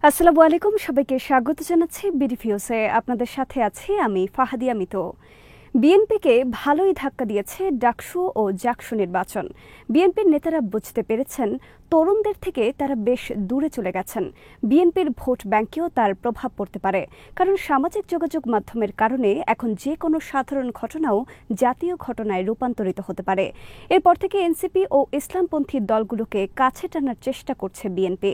আসসালামু আলাইকুম, সবাইকে স্বাগত জানাচ্ছি বিডিভিউসে। আপনাদের সাথে আছি আমি ফাহাদিয়া মিতো। বিএনপিকে ভালোই ধাক্কা দিয়েছে ডাকসু ও জাকসু নির্বাচন। বিএনপির নেতারা বুঝতে পেরেছেন তরুণদের থেকে তারা বেশ দূরে চলে গেছেন। বিএনপির ভোট ব্যাংকেও তার প্রভাব পড়তে পারে, কারণ সামাজিক যোগাযোগ মাধ্যমের কারণে এখন যে কোনো সাধারণ ঘটনাও জাতীয় ঘটনায় রূপান্তরিত হতে পারে। এরপর থেকে এনসিপি ও ইসলামপন্থী দলগুলোকে কাছে টানার চেষ্টা করছে বিএনপি।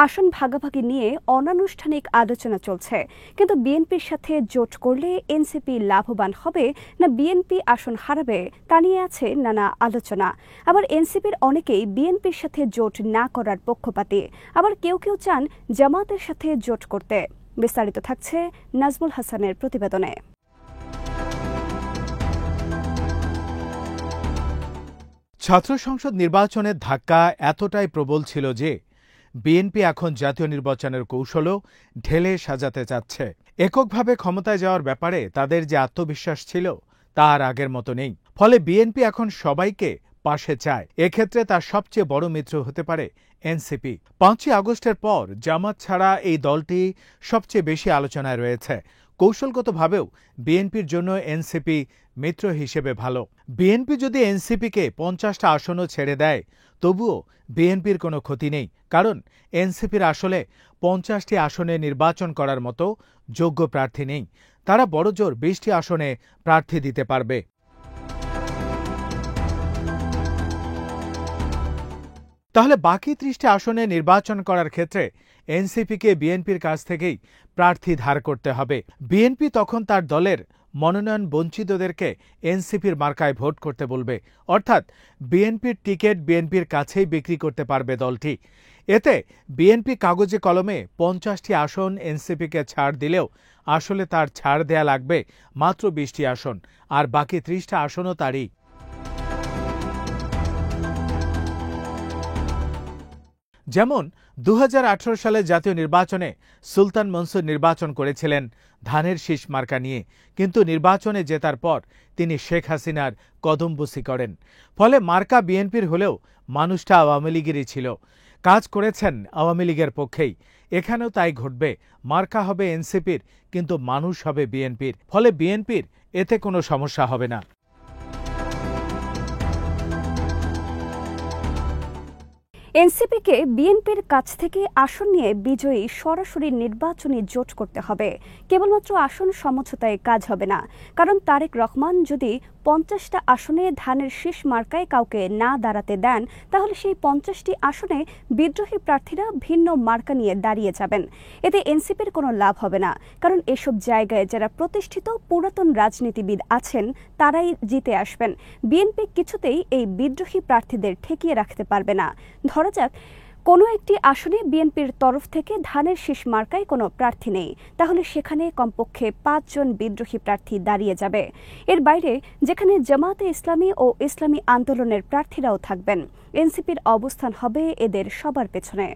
আসন ভাগাভাগি নিয়ে অনানুষ্ঠানিক আলোচনা চলছে, কিন্তু বিএনপির সাথে জোট করলে এনসিপি লাভবান হবে না বিএনপি আসন হারাবে তা নিয়ে আছে নানা আলোচনা। আবার এনসিপির অনেকেই বিএনপির সাথে জোট না করার পক্ষপাতী, আবার কেউ কেউ চান জামাতের সাথে জোট করতে। বিস্তারিত থাকছে নাজমুল হাসানের প্রতিবেদনে। ছাত্র সংসদ নির্বাচনের ধাক্কা এতটাই প্রবল ছিল যে বিএনপি এখন জাতীয় নির্বাচনের কৌশলও ঢেলে সাজাতে চাচ্ছে। এককভাবে ক্ষমতায় যাওয়ার ব্যাপারে তাদের যে আত্মবিশ্বাস ছিল তা আর আগের মতো নেই। ফলে বিএনপি এখন সবাইকে পাশে চায়। এক্ষেত্রে তার সবচেয়ে বড় মিত্র হতে পারে এনসিপি। ৫ই আগস্টের পর জামাত ছাড়া এই দলটি সবচেয়ে বেশি আলোচনায় রয়েছে। কৌশলগতভাবেও বিএনপির জন্য এনসিপি মিত্র হিসেবে ভালো। বিএনপি যদি এনসিপিকে ৫০টা আসনও ছেড়ে দেয় তবুও বিএনপির কোনো ক্ষতি নেই, কারণ এনসিপির আসলে ৫০টি আসনে নির্বাচন করার মতো যোগ্য প্রার্থী নেই। তারা বড়জোর ২০টি আসনে প্রার্থী দিতে পারবে। তাহলে বাকি ৩০টি আসনে নির্বাচন করার ক্ষেত্রে এনসিপিকে বিএনপির কাছ থেকেই প্রার্থী ধার করতে হবে। বিএনপি তখন তার দলের মনোনয়ন বঞ্চিতদেরকে এনসিপির মার্কায় ভোট করতে বলবে, অর্থাৎ বিএনপির টিকিট বিএনপির কাছেই বিক্রি করতে পারবে দলটি। এতে বিএনপি কাগজে কলমে ৫০টি আসন এনসিপিকে ছাড় দিলেও আসলে তার ছাড় দেয়া লাগবে মাত্র ২০টি আসন, আর বাকি ৩০টা আসনও তারই। যেমন ২০১৮ সালে জাতীয় নির্বাচনে সুলতান মনসুর নির্বাচন করেছিলেন ধানের শীষ মার্কা নিয়ে, কিন্তু নির্বাচনে জেতার পর তিনি শেখ হাসিনার কদমবুসি করেন। ফলে মার্কা বিএনপির হলেও মানুষটা আওয়ামী লীগেরই ছিল। কাজ করেছেন আওয়ামী লীগের পক্ষেই। এখানেও তাই ঘটবে। মার্কা হবে এনসিপির, কিন্তু মানুষ হবে বিএনপির। ফলে বিএনপির এতে কোনো সমস্যা হবে না। এনসিপিকে বিএনপির কাছ থেকে আসন নিয়ে বিজয়ী সরাসরি নির্বাচনী জোট করতে হবে। কেবলমাত্র আসন সমঝোতায় কাজ হবে না, কারণ তারেক রহমান যদি ৫০টা আসনে ধানের শীষ মার্কায় কাউকে না দাঁড়াতে দেন, তাহলে সেই ৫০টি আসনে বিদ্রোহী প্রার্থীরা ভিন্ন মার্কা নিয়ে দাঁড়িয়ে যাবেন। এতে এনসিপির কোনো লাভ হবে না, কারণ এসব জায়গায় যারা প্রতিষ্ঠিত পুরাতন রাজনীতিবিদ আছেন তারাই জিতে আসবেন। বিএনপি কিছুতেই এই বিদ্রোহী প্রার্থীদের ঠেকিয়ে রাখতে পারবে না। ধরা যাক কোনো একটি আসনে বিএনপির তরফ থেকে ধানের শীষ মার্কায় কোনো প্রার্থী নেই, তাহলে সেখানে কমপক্ষে ৫ জন বিদ্রোহী প্রার্থী দাঁড়িয়ে যাবে। এর বাইরে যেখানে জামাতে ইসলামী ও ইসলামী আন্দোলনের প্রার্থীরাও থাকবেন, এনসিপির অবস্থান হবে এদের সবার পেছনে।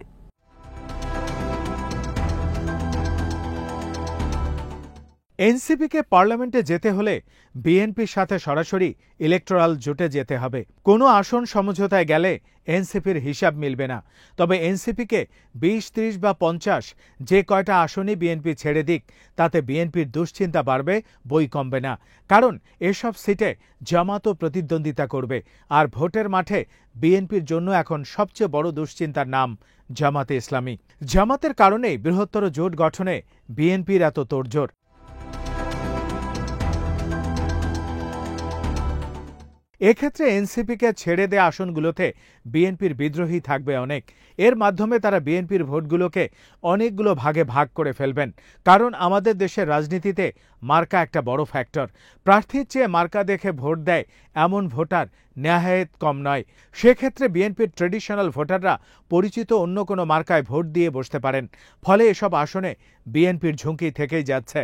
এনসিপিকে পার্লামেন্টে যেতে হলে বিএনপির সাথে সরাসরি ইলেকটোরাল জোটে যেতে হবে। কোনো আসন সমঝোতায় গেলে এনসিপির হিসাব মিলবে না। তবে এনসিপিকে ২০, ৩০ বা ৫০ যে কয়টা আসনই বিএনপি ছেড়ে দিক, তাতে বিএনপির দুশ্চিন্তা বাড়বে, বই কমবে না। কারণ এসব সিটে জামাতও প্রতিদ্বন্দ্বিতা করবে, আর ভোটের মাঠে বিএনপির জন্য এখন সবচেয়ে বড় দুশ্চিন্তার নাম জামাতে ইসলামী। জামাতের কারণেই বৃহত্তর জোট গঠনে বিএনপির এত তোড়জোড়। এক্ষেত্রে এনসিপিকে ছেড়ে দেয়া আসনগুলোতে বিএনপির বিদ্রোহী থাকবে অনেক। এর মাধ্যমে তারা বিএনপির ভোটগুলোকে অনেকগুলো ভাগে ভাগ করে ফেলবেন। কারণ আমাদের দেশের রাজনীতিতে মার্কা একটা বড় ফ্যাক্টর। প্রার্থীর চেয়ে মার্কা দেখে ভোট দেয় এমন ভোটার নেহায়েত কম নয়। সেক্ষেত্রে বিএনপির ট্রেডিশনাল ভোটাররা পরিচিত অন্য কোনো মার্কায় ভোট দিয়ে বসতে পারেন। ফলে এসব আসনে বিএনপির ঝুঁকি থেকেই যাচ্ছে।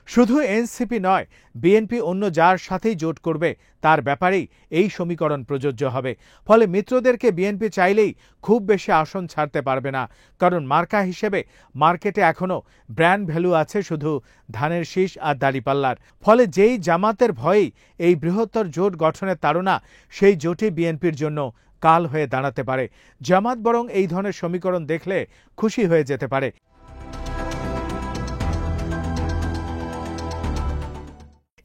শুধু এনসিপি নয়, বিএনপি অন্য যার সাথেই জোট করবে তার ব্যাপারেই এই সমীকরণ প্রযোজ্য হবে। ফলে মিত্রদেরকে বিএনপি চাইলেই খুব বেশি আসন ছাড়তে পারবে না, কারণ মার্কা হিসেবে মার্কেটে এখনও ব্র্যান্ড ভ্যালু আছে শুধু ধানের শীষ আর দাঁড়িপাল্লার। ফলে যেই জামাতের ভয়েই এই বৃহত্তর জোট গঠনের তাড়না, সেই জোটই বিএনপির জন্য কাল হয়ে দাঁড়াতে পারে। জামাত বরং এই ধরনের সমীকরণ দেখলে খুশি হয়ে যেতে পারে।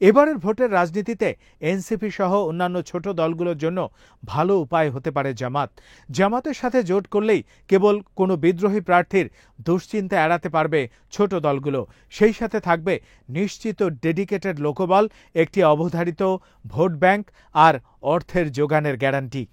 এবারের ভোটের রাজনীতিতে এনসিপি সহ অন্যান্য ছোট দলগুলোর জন্য ভালো উপায় হতে পারে জামাত। জামাতের সাথে জোট করলেই কেবল কোনো বিদ্রোহী প্রার্থীর দুশ্চিন্তা এড়াতে পারবে ছোট দলগুলো। সেই সাথে থাকবে নিশ্চিত ডেডিকেটেড লোকবল, একটি অবধারিত ভোট ব্যাংক আর অর্থের যোগানের গ্যারান্টি।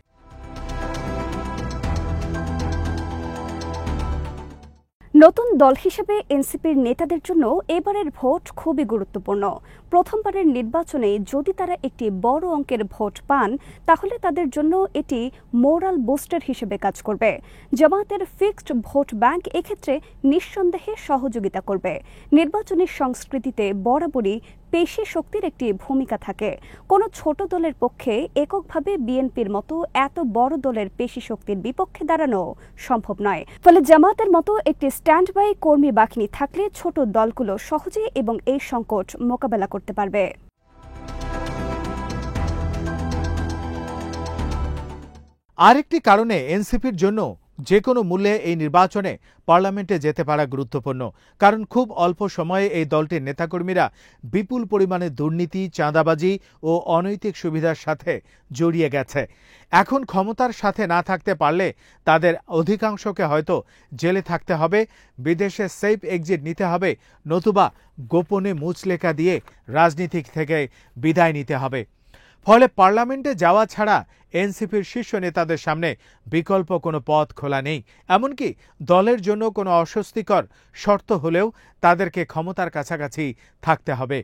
নতুন দল হিসেবে এনসিপির নেতাদের জন্য এবারের ভোট খুবই গুরুত্বপূর্ণ। প্রথমবারের নির্বাচনে যদি তারা একটি বড় অঙ্কের ভোট পান, তাহলে তাদের জন্য এটি মোরাল বুস্টার হিসেবে কাজ করবে। জামায়াতের ফিক্সড ভোট ব্যাংক এক্ষেত্রে নিঃসন্দেহে সহযোগিতা করবে। নির্বাচনী সংস্কৃতিতে বরাবরই পেশি শক্তির একটি ভূমিকা থাকে। কোনো ছোট দলের পক্ষে এককভাবে বিএনপির মতো এত বড় দলের পেশি শক্তির বিপক্ষে দাঁড়ানো সম্ভব নয়। ফলে জামায়াতের মতো একটি স্ট্যান্ড বাই কর্মী বাহিনী থাকলে ছোট দলগুলো সহজে এবং এই সংকট মোকাবেলা করতে পারবে। আরেকটি কারণে এনসিপির জন্য যে কোনো মূল্যে এই নির্বাচনে পার্লামেন্টে যেতে পারা গুরুত্বপূর্ণ। কারণ খুব অল্প সময়ে এই দলটির নেতাকর্মীরা বিপুল পরিমাণে দুর্নীতি, চাঁদাবাজি ও অনৈতিক সুবিধার সাথে জড়িয়ে গেছে। এখন ক্ষমতার সাথে না থাকতে পারলে তাদের অধিকাংশকে হয়তো জেলে থাকতে হবে, বিদেশে সেফ এক্সিট নিতে হবে, নতুবা গোপনে মুচলেকা দিয়ে রাজনীতি থেকে বিদায় নিতে হবে। ফলে পার্লামেন্টে যাওয়া ছাড়া এনসিপির শীর্ষ নেতাদের সামনে বিকল্প কোনো পথ খোলা নেই। এমনকি দলের জন্য কোনো অস্বস্তিকর শর্ত হলেও তাদেরকে ক্ষমতার কাছাকাছি থাকতে হবে।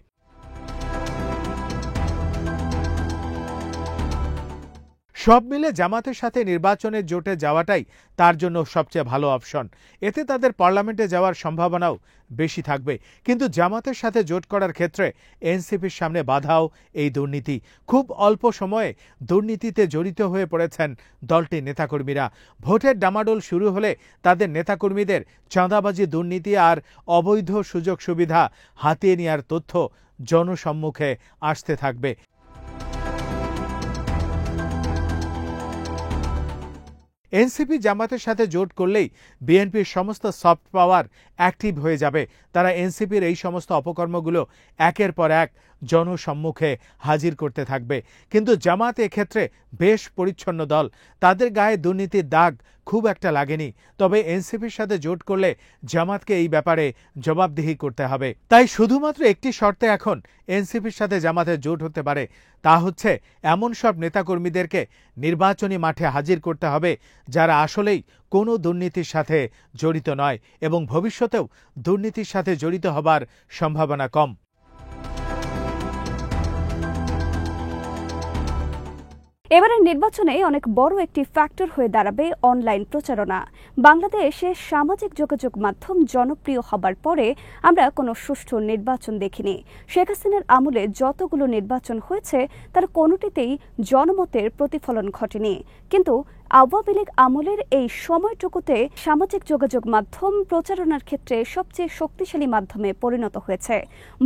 সব মিলে জামাতের সাথে নির্বাচনের জোটে যাওয়াটাই তার জন্য সবচেয়ে ভালো অপশন। এতে তাদের পার্লামেন্টে যাওয়ার সম্ভাবনাও বেশি থাকবে। কিন্তু জামাতের সাথে জোট করার ক্ষেত্রে এনসিপির সামনে বাধাও এই দুর্নীতি। খুব অল্প সময়ে দুর্নীতিতে জড়িত হয়ে পড়েছেন দলটির নেতাকর্মীরা। ভোটের ডামাডোল শুরু হলে তাদের নেতাকর্মীদের চাঁদাবাজি, দুর্নীতি আর অবৈধ সুযোগ সুবিধা হাতিয়ে নেওয়ার তথ্য জনসম্মুখে আসতে থাকবে। এনসিপি জামাতের সাথে জোট করলেই বিএনপির সমস্ত সফট পাওয়ার অ্যাক্টিভ হয়ে যাবে। তারা এনসিপির এই সমস্ত অপকর্মগুলো একের পর এক জনসম্মুখে হাজির করতে থাকবে। কিন্তু জামাত এক্ষেত্রে বেশ পরিচ্ছন্ন দল, তাদের গায়ে দুর্নীতির দাগ খুব একটা লাগেনি। তবে এনসিপির সাথে জোট করলে জামাতকে এই ব্যাপারে জবাবদিহি করতে হবে। তাই শুধুমাত্র একটি শর্তে এখন এনসিপির সাথে জামাতের জোট হতে পারে, তা হচ্ছে এমন সব নেতাকর্মীদেরকে নির্বাচনী মাঠে হাজির করতে হবে যারা আসলেই কোনো দুর্নীতির সাথে জড়িত নয় এবং ভবিষ্যতেও দুর্নীতির সাথে জড়িত হবার সম্ভাবনা কম। এবারের নির্বাচনে অনেক বড় একটি ফ্যাক্টর হয়ে দাঁড়াবে অনলাইন প্রচারণা। বাংলাদেশে সামাজিক যোগাযোগ মাধ্যম জনপ্রিয় হবার পরে আমরা কোনো সুষ্ঠু নির্বাচন দেখিনি। শেখ হাসিনার আমলে যতগুলো নির্বাচন হয়েছে তার কোনোটিতেই জনমতের প্রতিফলন ঘটেনি। কিন্তু আওয়ামী লীগ আমলের এই সময়টুকুতে সামাজিক যোগাযোগ মাধ্যম প্রচারণার ক্ষেত্রে সবচেয়ে শক্তিশালী মাধ্যমে পরিণত হয়েছে।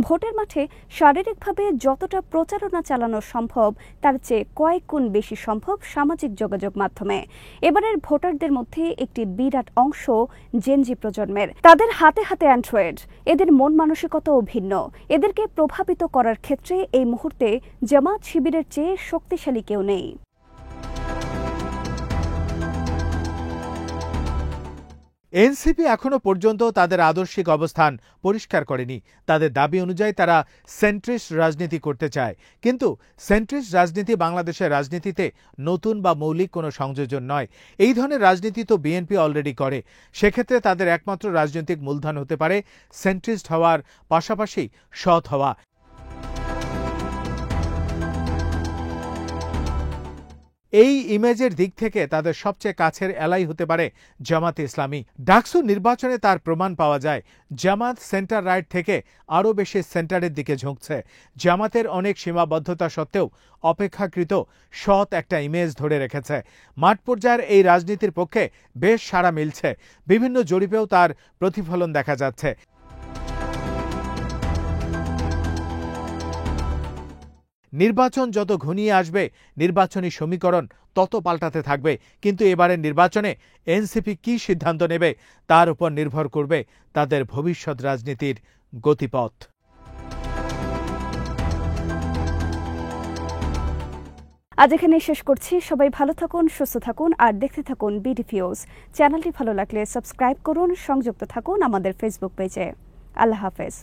ভোটের মাঠে শারীরিকভাবে যতটা প্রচারণা চালানো সম্ভব তার চেয়ে কয়েক গুণ বেশি সম্ভব সামাজিক যোগাযোগ মাধ্যমে। এবারের ভোটারদের মধ্যে একটি বিরাট অংশ জেনজি প্রজন্মের। তাদের হাতে হাতে অ্যান্ড্রয়েড, এদের মন মানসিকতাও ভিন্ন। এদেরকে প্রভাবিত করার ক্ষেত্রে এই মুহূর্তে জামাত শিবিরের চেয়ে শক্তিশালী কেউ নেই। এনসিপি এখনো পর্যন্ত তাদের আদর্শিক অবস্থান পরিষ্কার করেনি। তাদের দাবি অনুযায়ী তারা সেন্ট্রিস্ট রাজনীতি করতে চায়। কিন্তু সেন্ট্রিস্ট রাজনীতি বাংলাদেশের রাজনীতিতে নতুন বা মৌলিক কোনো সংযোজন নয়। এই ধরনের রাজনীতি তো বিএনপি অলরেডি করে। সেক্ষেত্রে তাদের একমাত্র রাজনৈতিক মূলধন হতে পারে সেন্ট্রিস্ট হওয়ার পাশাপাশি সৎ হওয়া। এই ইমেজের দিক থেকে তাদের সবচেয়ে কাছের এলাই হতে পারে জামাত ইসলামী। ডাকসু নির্বাচনে তার প্রমাণ পাওয়া যায়। জামাত সেন্টার রাইট থেকে আরও বেশি সেন্টারের দিকে ঝুঁকছে। জামাতের অনেক সীমাবদ্ধতা সত্ত্বেও অপেক্ষাকৃত সৎ একটা ইমেজ ধরে রেখেছে। মাঠ পর্যায়ের এই রাজনীতির পক্ষে বেশ সাড়া মিলছে। বিভিন্ন জরিপেও তার প্রতিফলন দেখা যাচ্ছে। নির্বাচন যত ঘনিয়ে আসবে নির্বাচনী সমীকরণ তত পাল্টাতে থাকবে, কিন্তু এবারের নির্বাচনে এনসিপি কী সিদ্ধান্ত নেবে তার উপর নির্ভর করবে তাদের ভবিষ্যৎ রাজনীতির গতিপথ। আজ এখানে শেষ করছি। সবাই ভালো থাকুন, সুস্থ থাকুন আর দেখতে থাকুন বিডিভিউজ। চ্যানেলটি ভালো লাগলে সাবস্ক্রাইব করুন, সংযুক্ত থাকুন আমাদের ফেসবুক পেজে। আল্লাহ হাফেজ।